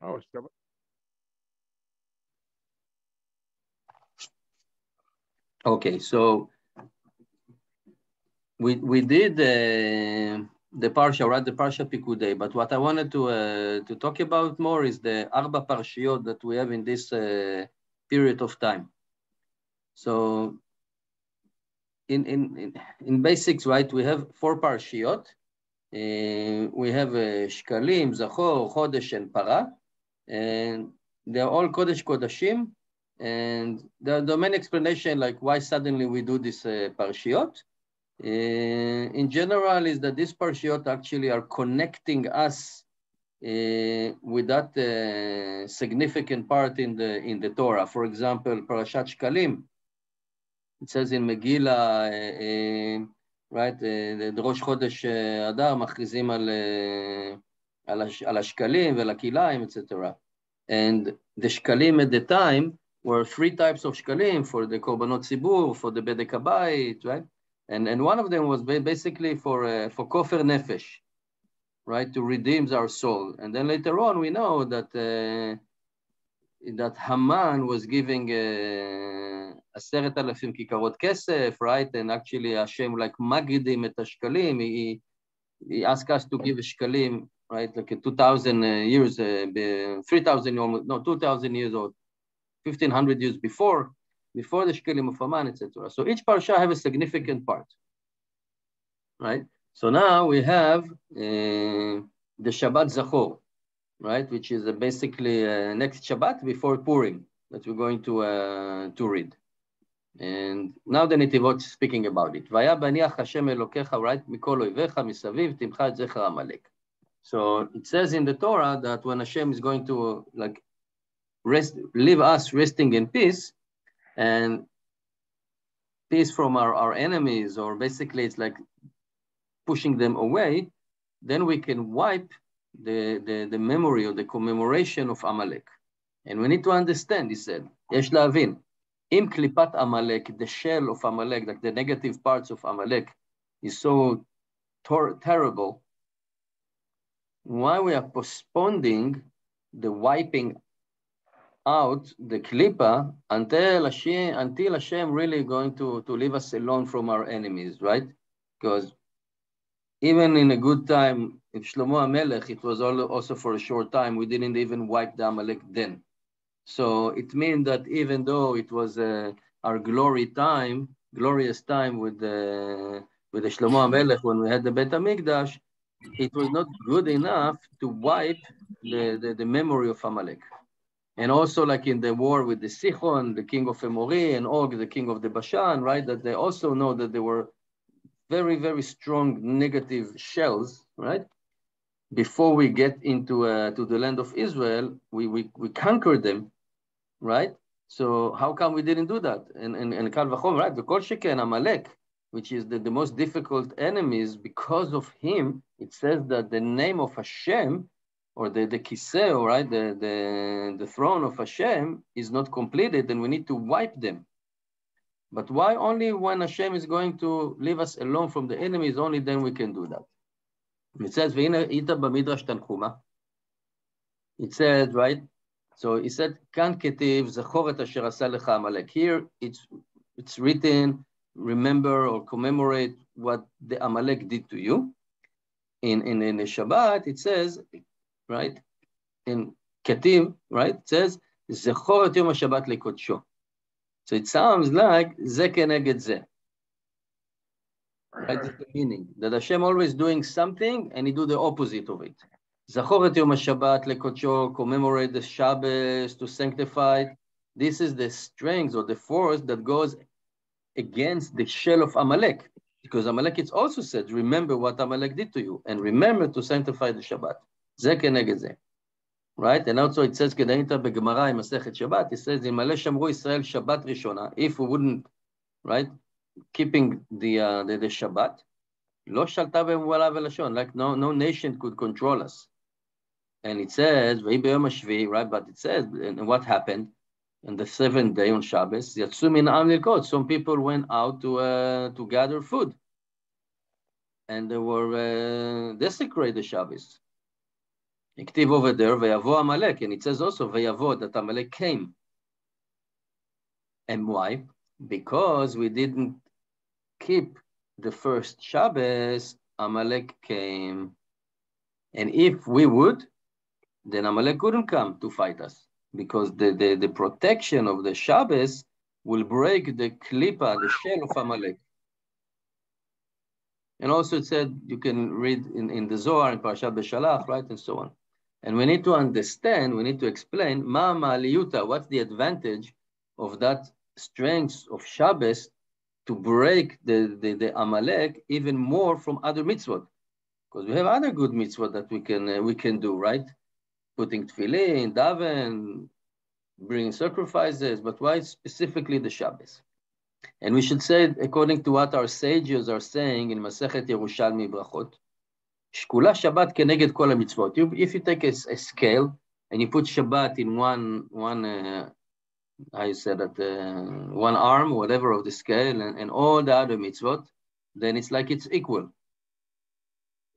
Oh, Shabbat. Okay, so we did the parsha, right? The parsha Pikudei. But what I wanted to talk about more is the Arba Parshiyot that we have in this period of time. So in basics, right? We have 4 Parshiyot. We have Shkalim, Zachor, Chodesh, and Para, and they're all Kodesh Kodashim. And there are many explanations like why suddenly we do this Parshiyot. In general, is that these Parshiyot actually are connecting us with that significant part in the Torah. For example, Parashat Shkalim, it says in Megillah, right, the Rosh Chodesh Adar מכריזים על השקלים ולכליים, etc. And the shkalim at the time were 3 types of shkalim for the korbanot tzibur, for the bedek habayit, right? And one of them was basically for kofer nefesh, right, to redeem our soul. And then later on, we know that that Haman was giving 10,000 כיכרות כסף, right? And actually Hashem like magidim et hashkalim. He asked us to give shkalim, right? Like 2,000 years, 3,000, no, 2,000 years or 1,500 years before the shkalim of Haman, etc. So each parsha have a significant part, right? So now we have the Shabbat Zachor, right? Which is basically next Shabbat before Purim that we're going to read. And now the Netivot is speaking about it. Vaya baniach Hashem Elokecha, right? Mikol oivecha misaviv timcha et zecher Amalek. So it says in the Torah that when Hashem is going to like leave us resting in peace and peace from our enemies, or basically it's like pushing them away, then we can wipe the memory or the commemoration of Amalek. And we need to understand, he said, yesh להבין, im klipat Amalek, the shell of Amalek, like the negative parts of Amalek, is so terrible, why we are postponing the wiping out the klipa until Hashem really going to leave us alone from our enemies, right? Because even in a good time, if Shlomo HaMelech, it was also for a short time, we didn't even wipe the Amalek then. So it means that even though it was our glorious time with the Shlomo HaMelech when we had the Bet HaMikdash, it was not good enough to wipe the memory of Amalek. And also like in the war with the Sichon, the king of Emori, and Og, the king of the Bashan, right, that they also know that there were very, very strong negative shells, right? Before we get into to the land of Israel, we conquered them, right? So how come we didn't do that? And Kal Vachom, right? The Kol Sheken Amalek, which is the most difficult enemies, because of him, it says that the name of Hashem, or the Kiseo, right? The throne of Hashem is not completed, and we need to wipe them. But why only when Hashem is going to leave us alone from the enemies, only then we can do that? It says, it says, right? So he said, Kan ketiv zachor et asher asa lecha Amalek. Here it's written, remember or commemorate what the Amalek did to you. In the Shabbat, it says, right? In ketiv, right? It says, zachor et yom HaShabbat lekodsho. So it sounds like ze keneged ze. Right? That's the meaning. That Hashem always doing something and he do the opposite of it. Zachor et yom HaShabbat lekodsho, commemorate the Shabbos, to sanctify it. This is the strength or the force that goes against the shell of Amalek. Because Amalek, it's also said, remember what Amalek did to you and remember to sanctify the Shabbat. Ze keneged ze. Right? And also it says, Kedainta beGemara in Masechet Shabbat, it says, Imale shamru Israel Shabbat Rishona, if we wouldn't, right, keeping the Shabbat, lo shalta be'muala ve'lashon, like no nation could control us. And it says, V'hi b'yom hashvi, right? But it says, and what happened on the 7th day on Shabbos? Yatsu min ha'am lilkot. Some people went out to gather food, and they were desecrate the Shabbos. הכתיב over there, ויבוא Amalek, and it says also, ויבוא, that Amalek came. And why? Because we didn't keep the first Shabbos, Amalek came. And if we would, then Amalek couldn't come to fight us, because the protection of the Shabbos will break the klipa, the shell of Amalek. And also it said, you can read in the Zohar, in Parashat Beshalach, right, and so on. And we need to understand, we need to explain, ma ma'aliyuta, what's the advantage of that strength of Shabbos to break the Amalek even more from other mitzvot? Because we have other good mitzvot that we can do, right? Putting tefillin, daven, bringing sacrifices, but why specifically the Shabbos? And we should say, according to what our sages are saying in Masechet Yerushalmi Brachot, Shkula Shabbat keneged kol mitzvot. If you take a scale and you put Shabbat in one how you said that, one arm, whatever of the scale, and all the other mitzvot, then it's like it's equal.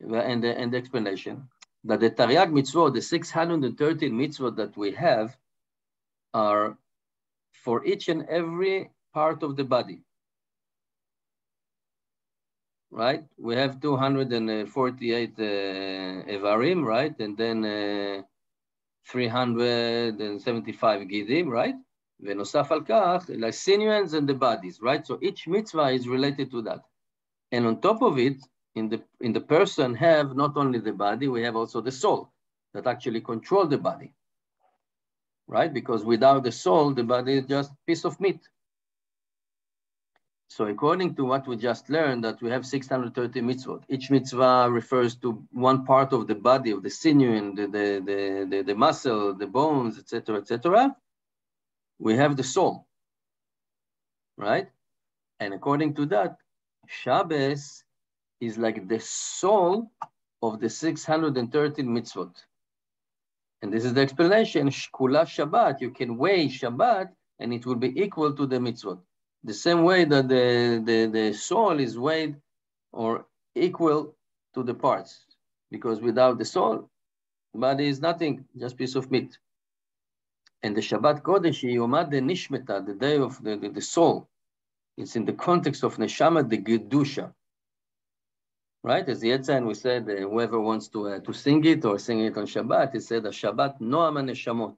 And the explanation that the Taryag mitzvot, the 613 mitzvot that we have, are for each and every part of the body. Right? We have 248 Evarim, right? And then 375 Gidim, right? Venosaf al kach, like sinews and the bodies, right? So each mitzvah is related to that. And on top of it, in the person have not only the body, we have also the soul that actually control the body, right? Because without the soul, the body is just a piece of meat. So according to what we just learned, that we have 630 mitzvot. Each mitzvah refers to one part of the body, of the sinew, and the muscle, the bones, etc., etc. We have the soul, right? And according to that, Shabbos is like the soul of the 613 mitzvot. And this is the explanation, Shkula Shabbat, you can weigh Shabbat and it will be equal to the mitzvot. The same way that the soul is weighed or equal to the parts, because without the soul, body is nothing, just piece of meat. And the Shabbat Kodesh, Yomad de Nishmeta, the day of the soul, it's in the context of Neshama, the Gedusha. Right? As the Yetzan, we said, whoever wants to sing it or sing it on Shabbat, it said, Shabbat Noam HaNeshamot.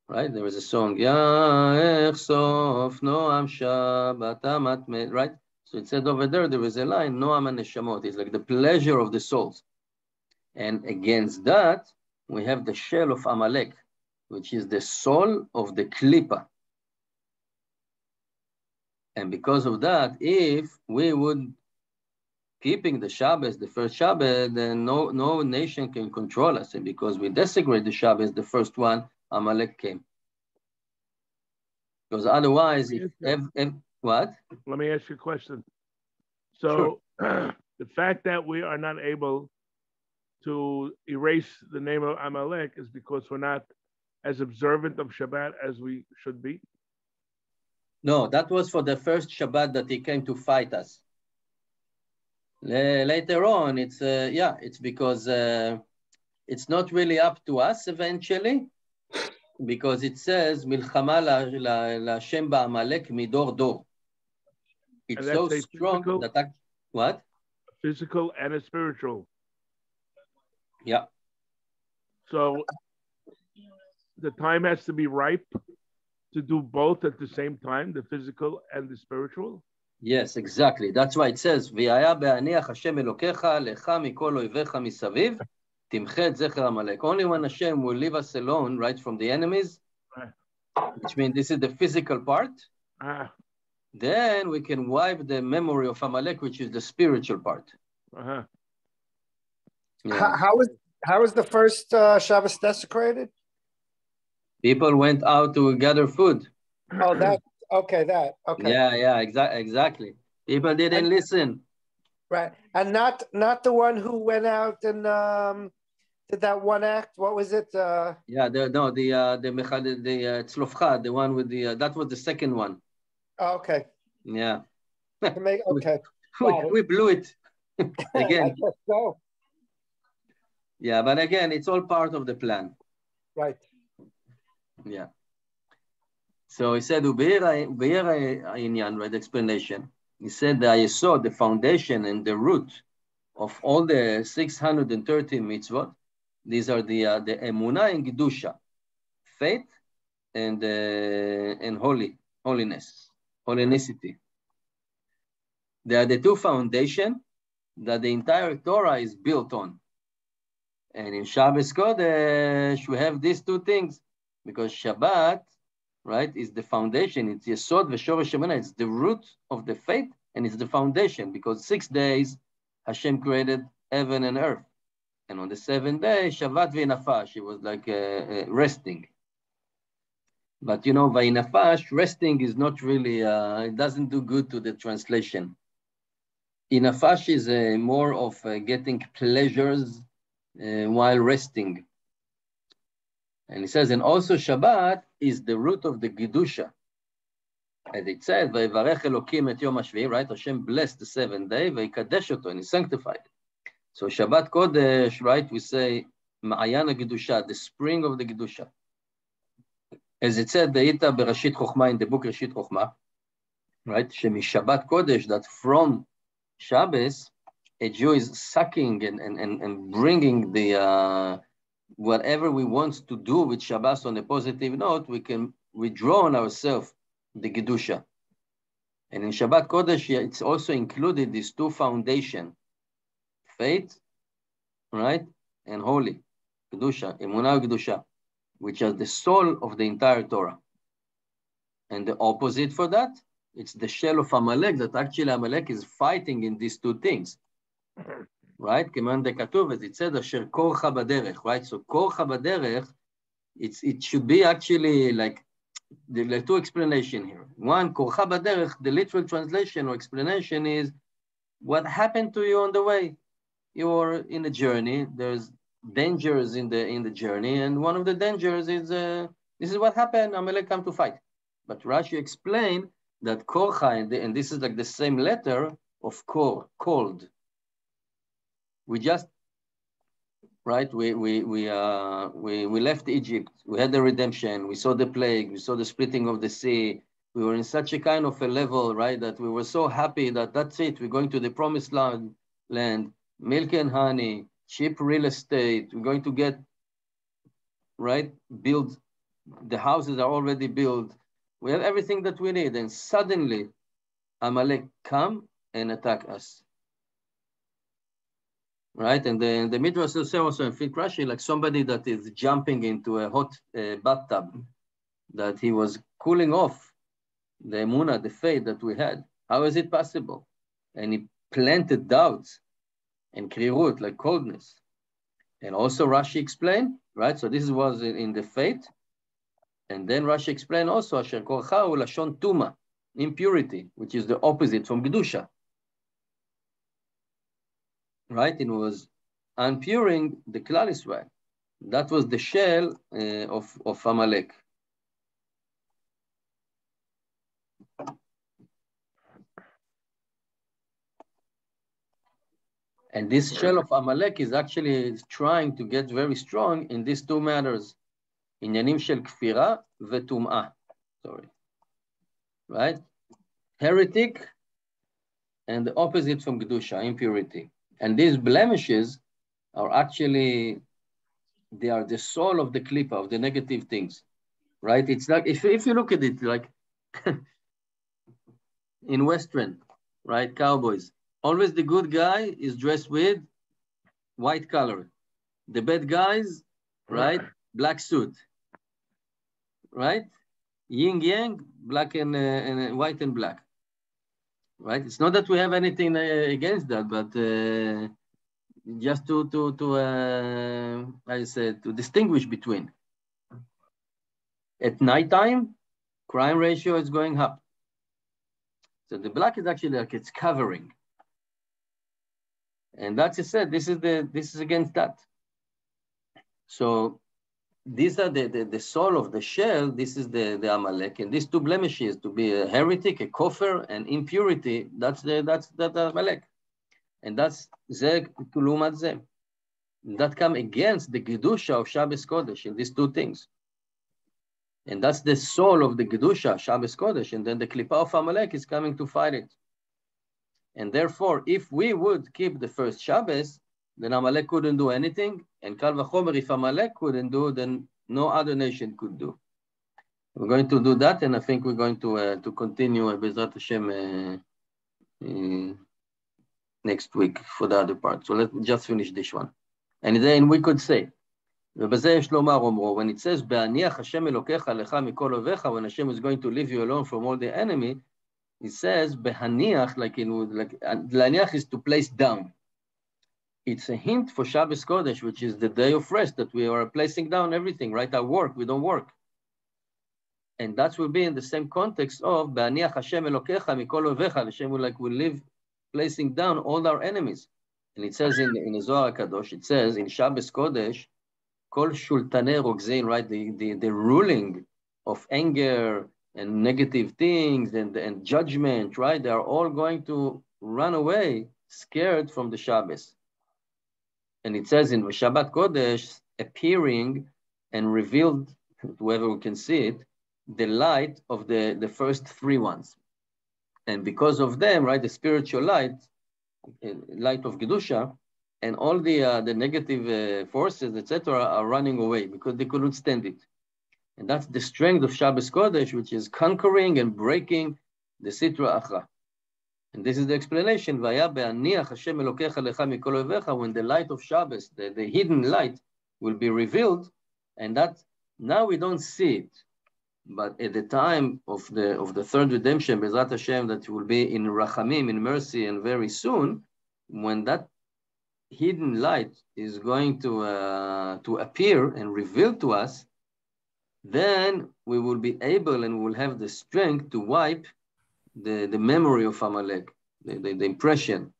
Right? There is a song, Ya'ech Sof Noam Shabbat Amat, right? So it said over there is a line, Noam HaNeshamot. It's like the pleasure of the souls. And against that, we have the shell of Amalek, which is the soul of the Klippa. And because of that, if we would keeping the Shabbos, the first Shabbos, then no nation can control us. And because we desecrate the Shabbos, the first one, Amalek came. Because otherwise, what? Let me ask you a question. So sure. The fact that we are not able to erase the name of Amalek is because we're not as observant of Shabbat as we should be? No, that was for the first Shabbat that he came to fight us. Later on, it's because it's not really up to us eventually, because it says Milchama LaHashem ba'Amalek midor dor. It's so strong that what? A physical and a spiritual. Yeah. So the time has to be ripe to do both at the same time, the physical and the spiritual? Yes, exactly. That's why it says, "V'yaya be'aniach Hashem Elokecha lecha mikol oivecha misaviv, timche et zecher Amalek." Only when Hashem will leave us alone, right, from the enemies, which means this is the physical part, then we can wipe the memory of Amalek, which is the spiritual part. Yeah. How was the first Shabbos desecrated? People went out to gather food. Oh, that. Okay. Yeah, exactly. People didn't listen. Right, and not the one who went out and did that one act. What was it? The tzlofcha, the one with the that was the second one. Oh, okay. Yeah. Okay. we blew it again. I guess so. Yeah, but again, it's all part of the plan. Right. Yeah. So he said, Inyan, right, explanation. He said the Yesod, the foundation and the root of all the 630 mitzvot, these are the emunah and gedusha, faith and holiness, holinicity. They are the two foundations that the entire Torah is built on. And in Shabbos Kodesh, we have these two things, because Shabbat, right, is the foundation. It's Yesod v'Shoresh Emunah. It's the root of the faith, and it's the foundation, because 6 days Hashem created heaven and earth. And on the 7th day, Shabbat v'Nafash, it was like resting. But you know, v'Nafash, resting is not really, it doesn't do good to the translation. Inafash is more of getting pleasures while resting. And he says, and also Shabbat is the root of the Gedusha. As it says, V'yivarech Elokim et Yom HaShvi'i, right? Hashem blessed the 7th day, V'yikadesh oto, and he sanctified it. So Shabbat Kodesh, right, we say, Ma'ayan HaGedusha, the spring of the Gedusha. As it said, De'ita Berashit Chochmah, in the book Rashit Chochmah, right? Shemi Shabbat Kodesh, that from Shabbos, a Jew is sucking and bringing the whatever we want to do with Shabbos on a positive note, we can withdraw on ourselves the Gedusha. And in Shabbat Kodesh, it's also included these two foundations, faith, right, and holy, Gedusha, Emunah Gedusha, which are the soul of the entire Torah. And the opposite for that, it's the shell of Amalek, that actually Amalek is fighting in these two things. Right? Keman de Katuv, as it said, Asher korcha baderech, right? So korcha baderech, it should be actually like, there are two explanations here. One, korcha baderech, the literal translation or explanation is what happened to you on the way. You're in a journey, there's dangers in the journey, and one of the dangers is, this is what happened, Amalek come to fight. But Rashi explained that korcha, and this is like the same letter of kor, cold. We just, right, we left Egypt, we had the redemption, we saw the plague, we saw the splitting of the sea, we were in such a kind of a level, right, that we were so happy that that's it, we're going to the promised land, milk and honey, cheap real estate, we're going to get, right, build, the houses are already built, we have everything that we need, and suddenly Amalek come and attack us. Right, and the Midrash will say also in Fit Rashi, like somebody that is jumping into a hot bathtub, that he was cooling off the emunah, the faith that we had. How is it possible? And he planted doubts and krirut, like coldness. And also Rashi explained, right? So this was in the faith. And then Rashi explained also, Asher korcha hu lashon tuma, impurity, which is the opposite from Gedusha. Right, it was unpuring the Klal Yisrael. That was the shell of Amalek. And this shell of Amalek is actually trying to get very strong in these two matters, Inyanim shel kfira vetum'ah. Sorry, right? Heretic and the opposite from Gedusha, impurity. And these blemishes are actually, they are the soul of the klipa, of the negative things, right? It's like, if you look at it, like in Western, right, cowboys, always the good guy is dressed with white color. The bad guys, right, black suit, right? Yin yang, black and white and black, right? It's not that we have anything against that, but just I said, to distinguish between. At nighttime, crime ratio is going up. So the black is actually like it's covering. And that's it said, this is against that. So these are the soul of the shell, this is the Amalek, and these two blemishes, to be a heretic, a kofar, and impurity, that's the Amalek. And that's Zeg Kulumat Zeh. that come against the Kedusha of Shabbos Kodesh in these two things. And that's the soul of the Kedusha, Shabbos Kodesh, and then the Klippa of Amalek is coming to fight it. And therefore, if we would keep the first Shabbos, then Amalek couldn't do anything, and Kal Vachomer, if Amalek couldn't do, then no other nation could do. We're going to do that, and I think we're going to continue Bezrat Hashem next week for the other part. So let's just finish this one. And then we could say, ובזה יש לומר אומרו, when it says, בהניח השם אלוקיך לך מכל אויביך, when Hashem is going to leave you alone from all the enemy, it says, בהניח, להניח is to place down. It's a hint for Shabbos Kodesh, which is the day of rest, that we are placing down everything, right? Our work, we don't work. And that will be in the same context of, בהניח השם אלוקיך מכל אויביך, Hashem will live placing down all our enemies. And it says in the Zohar HaKadosh, it says in Shabbos Kodesh, Kol Shultanei Rogzein, right? The ruling of anger and negative things and judgment, right? They are all going to run away scared from the Shabbos. And it says in Shabbat Kodesh, appearing and revealed, whoever who can see it, the light of the first three ones. And because of them, right, the spiritual light of Kedusha, and all the negative forces, etc., are running away because they couldn't stand it. And that's the strength of Shabbos Kodesh, which is conquering and breaking the Sitra Achra. And this is the explanation, Vaya be'aniach Hashem elokecha lecha mikol ovecha, when the light of Shabbos, the hidden light, will be revealed, and that now we don't see it. But at the time of the third redemption, Bezrat Hashem, that will be in Rachamim, in mercy, and very soon, when that hidden light is going to appear and reveal to us, then we will be able and will have the strength to wipe the memory of Amalek, the impression,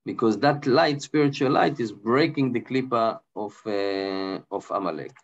because that light, spiritual light, is breaking the klippa of Amalek.